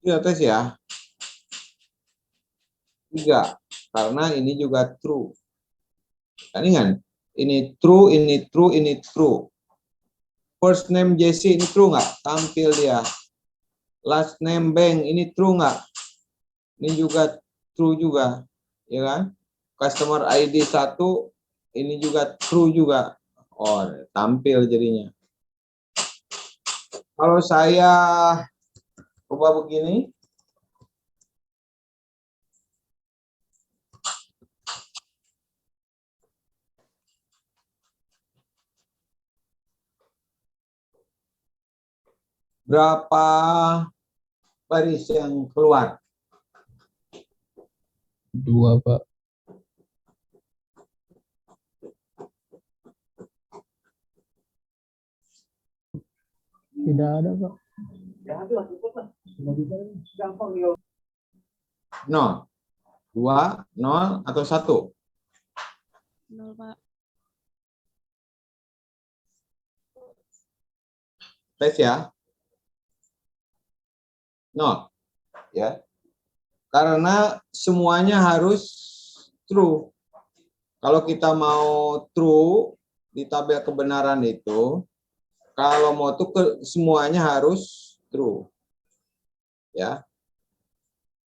Iya, tes ya. 3. Karena ini juga true. Ini kan? Ini true, ini true, ini true. First name Jesse ini true nggak? Tampil dia. Last name Bang ini true nggak? Ini juga true juga, ya kan? Customer ID 1 ini juga true juga. Oh, tampil jadinya. Kalau saya coba begini, berapa baris yang keluar? 2, Pak. Tidak ada, Pak. Nol. 2, 0, atau 1? 0, Pak. Tes ya. 0. Ya. Karena semuanya harus true. Kalau kita mau true di tabel kebenaran itu, kalau mau tuh semuanya harus true. Ya.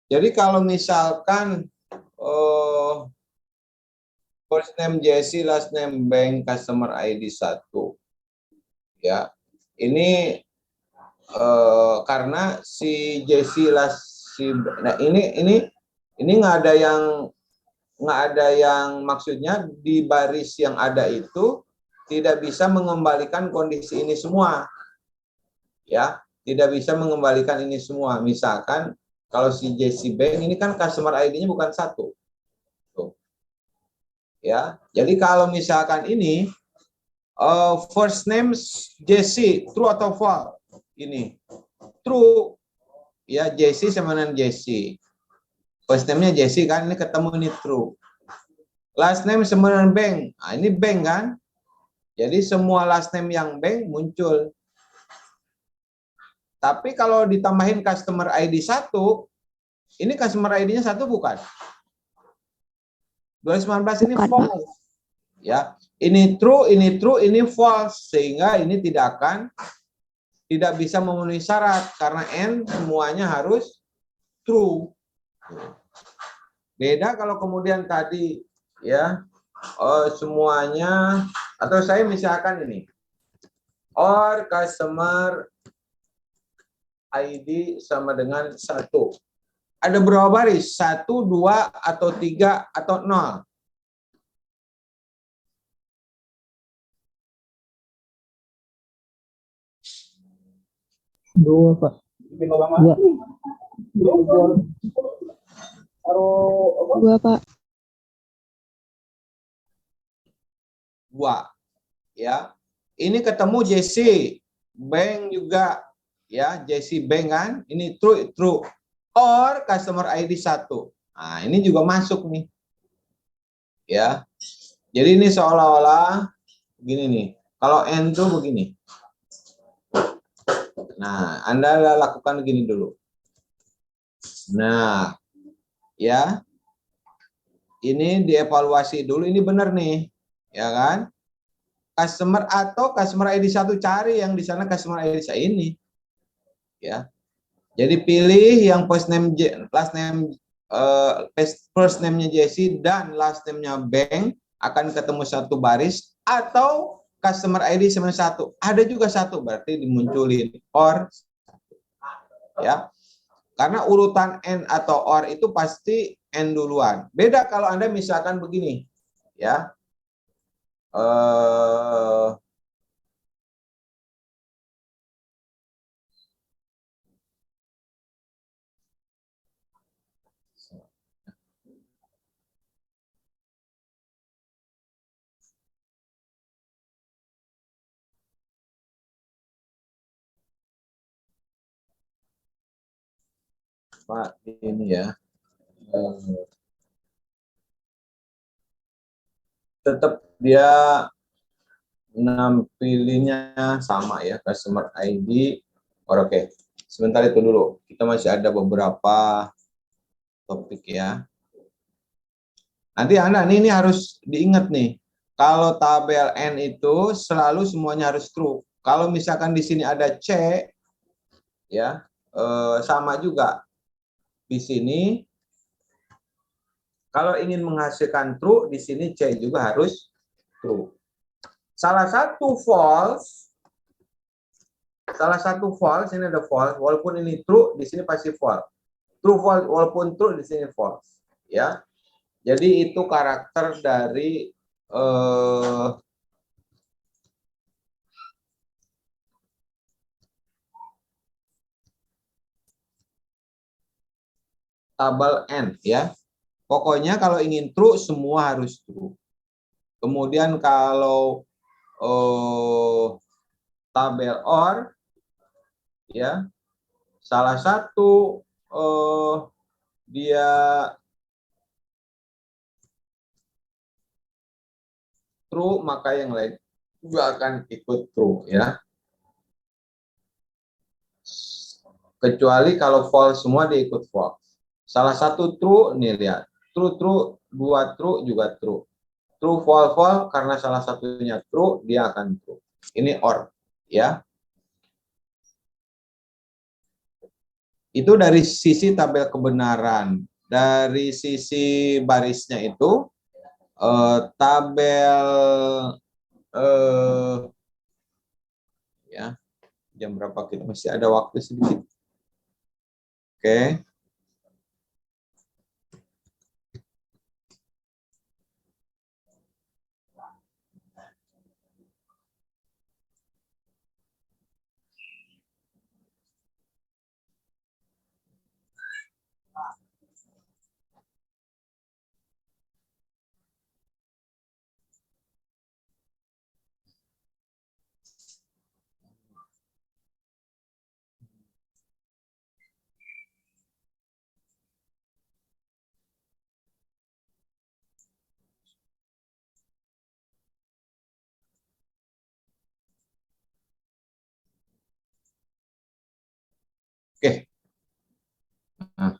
Jadi kalau misalkan first name Jesse, last name Bank, customer ID 1. Ya. Ini karena si Jesse nah ini nggak ada yang maksudnya di baris yang ada itu tidak bisa mengembalikan kondisi ini semua, ya, tidak bisa mengembalikan ini semua. Misalkan kalau si Jesse Bank ini kan customer ID-nya bukan 1, tuh, ya. Jadi kalau misalkan ini first name Jesse true atau false, ini true. Ya, Jesse sama dengan Jesse. First name-nya Jesse kan, ini ketemu ini true. Last name sama dengan Bank. Nah, ini Bank kan. Jadi semua last name yang Bank muncul. Tapi kalau ditambahin customer ID 1, ini customer ID-nya 1 bukan? 219 ini false. Ya, ini true, ini false, sehingga ini tidak bisa memenuhi syarat karena N semuanya harus true. Beda kalau kemudian tadi ya semuanya, atau saya misalkan ini or customer ID sama dengan 1. Ada berapa baris? 1, 2, atau 3, atau 0? 2, Pak. 2. 2, Pak. 2. Ya. Ini ketemu Jesse Bank juga, ya, Jesse Bank kan? Ini true. Or customer ID 1. Nah, ini juga masuk nih. Ya. Jadi ini seolah-olah begini nih. Kalau N tuh begini. Nah, Anda lakukan begini dulu. Nah, ya. Ini dievaluasi dulu, ini benar nih. Ya kan? Customer atau customer ID 1, cari yang di sana customer ID saya ini. Ya. Jadi pilih yang first name first name-nya Jesse dan last name-nya Bank, akan ketemu 1 baris, atau customer ID sama 1. Ada juga 1, berarti dimunculin or, ya. Karena urutan N atau or itu pasti N duluan. Beda kalau Anda misalkan begini, ya. Pak, ini ya. Tetap dia nampilinnya sama ya, customer ID. Oke. Sebentar itu dulu. Kita masih ada beberapa topik ya. Nanti Anda ini harus diingat nih. Kalau tabel N itu selalu semuanya harus true. kalau misalkan di sini ada C, ya sama juga. Di sini kalau ingin menghasilkan true, di sini C juga harus true. Salah satu false, ini ada false, walaupun ini true, di sini pasti false. True false, walaupun true, di sini false. Ya, jadi itu karakter dari tabel N, ya. Pokoknya kalau ingin true, semua harus true. Kemudian kalau tabel OR, ya, salah satu dia true, maka yang lain juga akan ikut true, ya. Kecuali kalau false semua dia ikut false. Salah satu true, nih lihat. True, true, dua true juga true. True, false, false, karena salah satunya true, dia akan true. Ini OR, ya. Itu dari sisi tabel kebenaran. Dari sisi barisnya itu, tabel, ya, jam berapa kita masih ada waktu sedikit. Oke. Oke. Nah.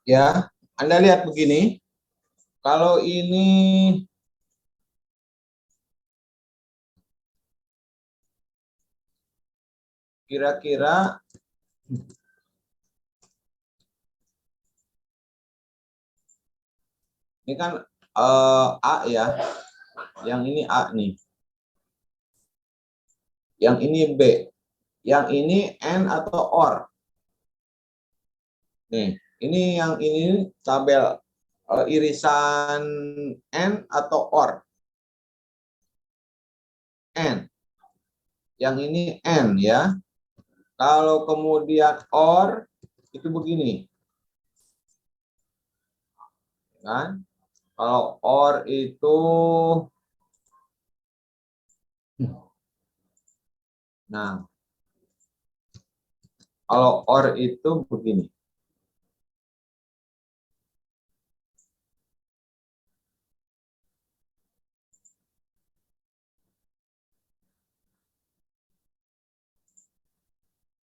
Ya, Anda lihat begini. Kalau ini kira-kira ini kan A, ya. Yang ini A nih. Yang ini B. Yang ini N atau OR. Nih, ini yang ini tabel irisan N atau OR. N. Yang ini N, ya. Kalau kemudian OR itu begini. Kan? Kalau OR itu, nah, kalau OR itu begini.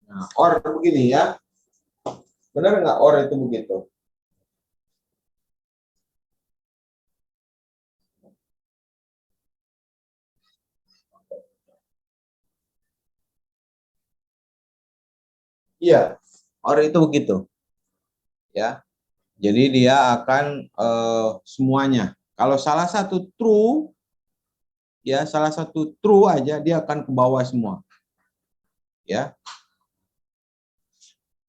Nah, OR begini, ya. Benar nggak OR itu begitu? Iya, OR itu begitu. Ya. Jadi dia akan semuanya. Kalau salah satu true, ya, salah satu true aja dia akan ke bawah semua. Ya.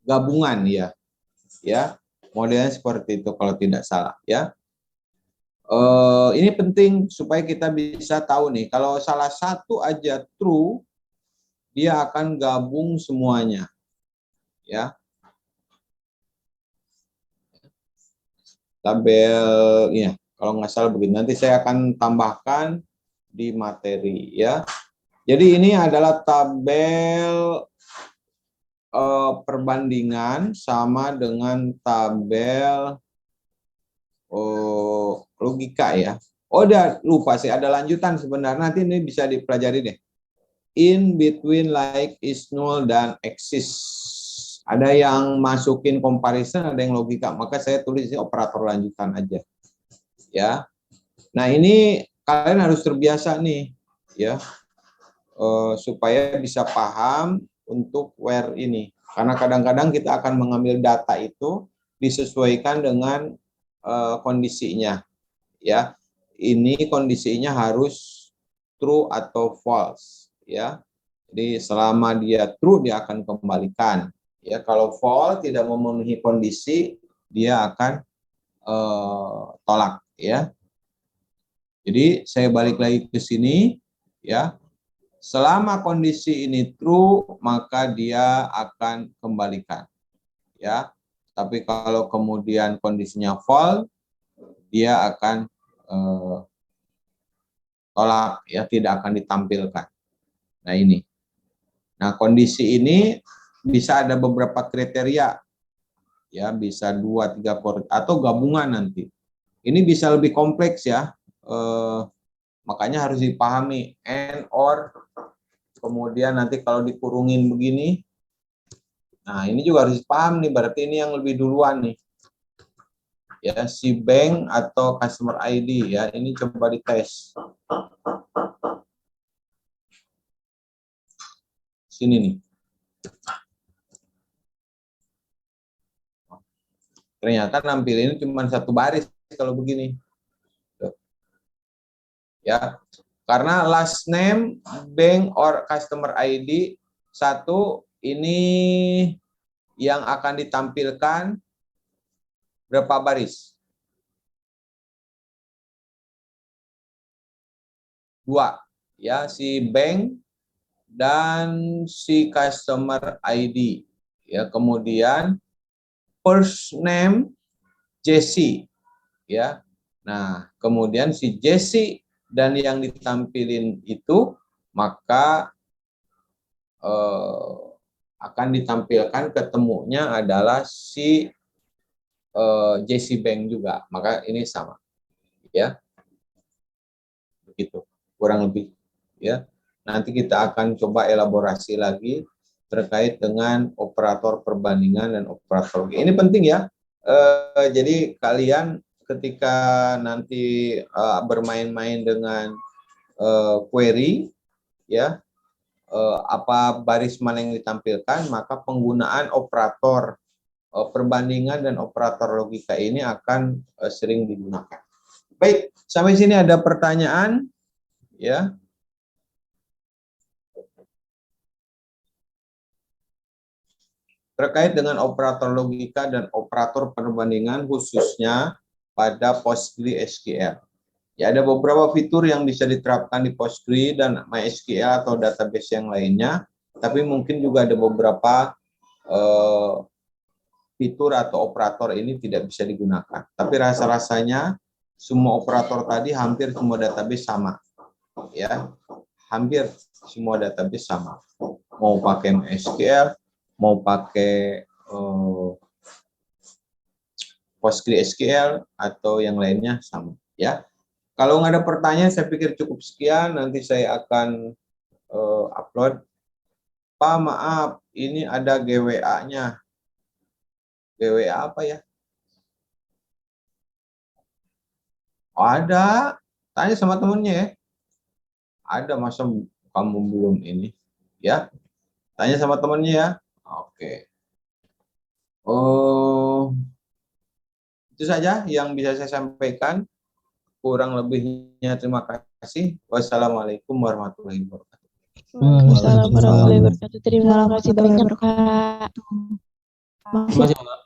Gabungan, ya. Ya. Modelnya seperti itu kalau tidak salah, ya. Ini penting supaya kita bisa tahu nih, kalau salah satu aja true, dia akan gabung semuanya. Ya. Tabel, ya, kalau nggak salah begini. Nanti saya akan tambahkan di materi, ya. Jadi ini adalah tabel perbandingan sama dengan tabel logika, ya. Oh, udah lupa sih, ada lanjutan sebenarnya, nanti ini bisa dipelajari deh. In between like, is null, dan exists. Ada yang masukin comparison, ada yang logika, maka saya tulis operator lanjutan aja. Ya. Nah, ini kalian harus terbiasa nih, ya. Supaya bisa paham untuk where ini. Karena kadang-kadang kita akan mengambil data itu disesuaikan dengan kondisinya, ya. Ini kondisinya harus true atau false, ya. Jadi selama dia true dia akan kembalikan, ya. Kalau false tidak memenuhi kondisi dia akan tolak, ya. Jadi saya balik lagi ke sini, ya. Selama kondisi ini true maka dia akan kembalikan, ya. Tapi kalau kemudian kondisinya false dia akan tolak, ya, tidak akan ditampilkan. Nah, ini. Nah, kondisi ini bisa ada beberapa kriteria, ya, bisa 2, 3 atau gabungan nanti. Ini bisa lebih kompleks, ya, makanya harus dipahami and or, kemudian nanti kalau dikurungin begini. Nah, ini juga harus paham nih, berarti ini yang lebih duluan nih. Ya, si bank atau customer ID, ya, ini coba dites. Sini nih. Ternyata nampilin cuma 1 baris kalau begini. Ya, karena last name, bank or customer ID 1 ini yang akan ditampilkan berapa baris? 2, ya, si bank dan si customer ID, ya. Kemudian first name Jesse, ya. Nah, kemudian si Jesse dan yang ditampilin itu maka akan ditampilkan ketemunya adalah si Jesse Bank juga, maka ini sama, ya, begitu kurang lebih, ya. Nanti kita akan coba elaborasi lagi terkait dengan operator perbandingan dan operator logika. Ini penting, ya. Jadi kalian ketika nanti bermain-main dengan query, ya, apa baris mana yang ditampilkan, maka penggunaan operator perbandingan dan operator logika ini akan sering digunakan. Baik, sampai sini ada pertanyaan, ya. Terkait dengan operator logika dan operator perbandingan khususnya pada PostgreSQL. Ya, ada beberapa fitur yang bisa diterapkan di Postgre dan MySQL atau database yang lainnya, tapi mungkin juga ada beberapa fitur atau operator ini tidak bisa digunakan. Tapi rasa-rasanya semua operator tadi hampir semua database sama, ya, hampir semua database sama. Mau pakai MySQL, mau pakai PostgreSQL atau yang lainnya sama, ya. Kalau nggak ada pertanyaan, saya pikir cukup sekian. Nanti saya akan upload. Pak, maaf, ini ada GWA-nya. GWA apa ya? Oh, ada. Tanya sama temennya, ya. Ada, masa kamu belum ini, ya? Tanya sama temennya, ya. Oke. Itu saja yang bisa saya sampaikan. Kurang lebihnya terima kasih. Wassalamualaikum warahmatullahi wabarakatuh. Waalaikumsalam warahmatullahi wabarakatuh. Terima kasih banyak, Kak. Terima kasih, Pak.